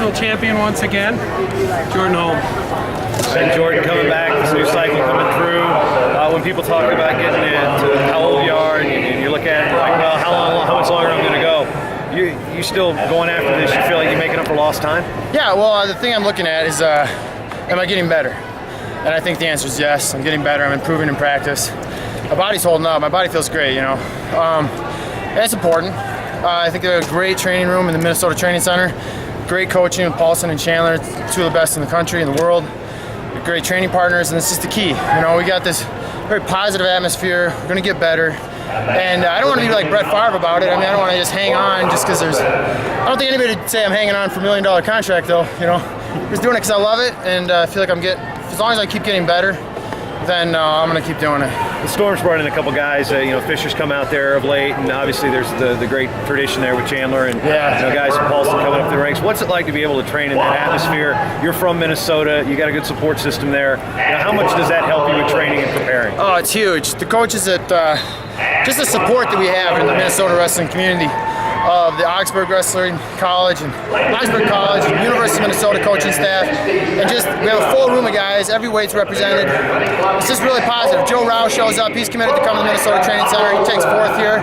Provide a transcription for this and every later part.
National champion once again, Jordan Holm. And Jordan coming back, this new cycle coming through. When people talk about getting into how old you are, and you look at it like, well, how much longer I'm going to go? You still going after this? You feel like you're making up for lost time? Yeah. Well, the thing I'm looking at is, am I getting better? And I think the answer is yes. I'm getting better. I'm improving in practice. My body's holding up. My body feels great. You know, that's important. I think they have a great training room in the Minnesota Training Center. Great coaching with Paulson and Chandler, two of the best in the country and the world. Great training partners, and this is the key. You know, we got this very positive atmosphere. We're going to get better. And I don't want to be like Brett Favre about it. I mean, I don't want to just hang on just because there's... I don't think anybody would say I'm hanging on for $1 million contract, though. You know, just doing it because I love it, and I feel like I'm getting... As long as I keep getting better, then I'm going to keep doing it. The Storm's brought in a couple guys. You know, Fisher's come out there of late, and obviously there's the great tradition there with Chandler and guys from Paulson coming up the ranks. What's it like to be able to train in that atmosphere? You're from Minnesota. You got a good support system there. You know, how much does that help you with training and preparing? Oh, it's huge. The coaches that just the support that we have in the Minnesota wrestling community of the Augsburg Wrestling College and Augsburg College and University of Minnesota coaching staff, and just we have a full room of guys, every weight's represented. It's just really positive. Joe Rao shows up, he's committed to come to the Minnesota Training Center. He takes fourth here.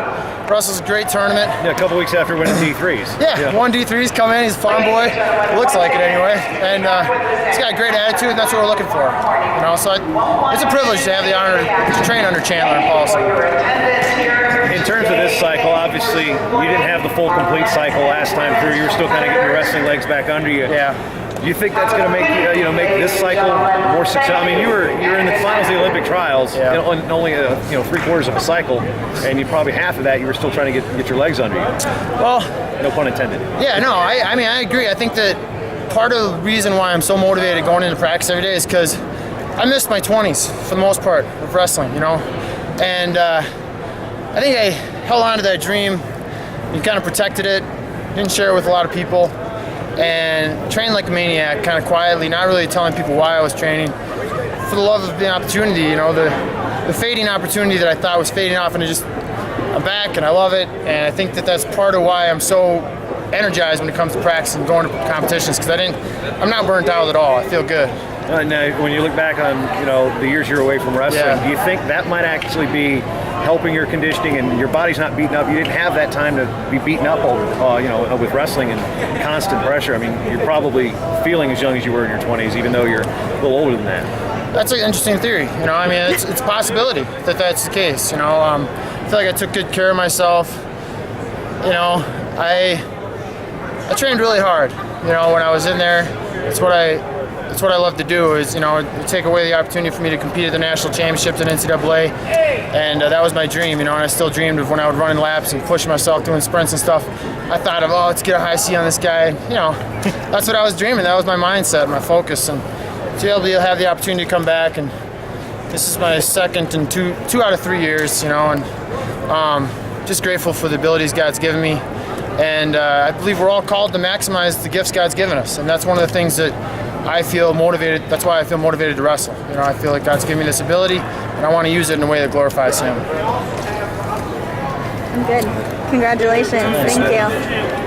Wrestles a great tournament. Yeah, a couple weeks after winning D3s. Yeah, won D3s, come in, he's a farm boy. Looks like it anyway. And he's got a great attitude, and that's what we're looking for. You know, so it's a privilege to have the honor to train under Chandler and Paulson. In terms of this cycle, obviously you didn't have the full complete cycle last time through. You were still kind of getting your wrestling legs back under you. Yeah. Do you think that's going to make make this cycle more successful? I mean, you were in the finals of the Olympic trials, in only 3/4 of a cycle, and you probably half of that you were still trying to get your legs under you. Well, no pun intended. Yeah, no, I mean I agree. I think that part of the reason why I'm so motivated going into practice every day is because I missed my 20s for the most part of wrestling, you know, and I think I held on to that dream and kind of protected it, didn't share it with a lot of people, and trained like a maniac, kind of quietly, not really telling people why I was training, for the love of the opportunity, you know, the fading opportunity that I thought was fading off, and I'm back and I love it, and I think that that's part of why I'm so energized when it comes to practice and going to competitions, because I'm not burnt out at all. I feel good. Now, when you look back on the years you're away from wrestling, do you think that might actually be helping your conditioning and your body's not beaten up? You didn't have that time to be beaten up with wrestling and constant pressure. I mean, you're probably feeling as young as you were in your 20s, even though you're a little older than that. That's an interesting theory. You know, I mean, it's a possibility that that's the case. You know, I feel like I took good care of myself. You know, I trained really hard. You know, when I was in there, that's what I love to do, is, you know, take away the opportunity for me to compete at the national championships in NCAA, and that was my dream, you know, and I still dreamed of when I would run in laps and push myself doing sprints and stuff. I thought of, let's get a high C on this guy. You know, that's what I was dreaming. That was my mindset, my focus, and to be able to have the opportunity to come back, and this is my second in two out of 3 years, you know, and just grateful for the abilities God's given me, and I believe we're all called to maximize the gifts God's given us, and that's one of the things that I feel motivated. That's why I feel motivated to wrestle. You know, I feel like God's given me this ability, and I want to use it in a way that glorifies Him. I'm good. Congratulations. Thank you.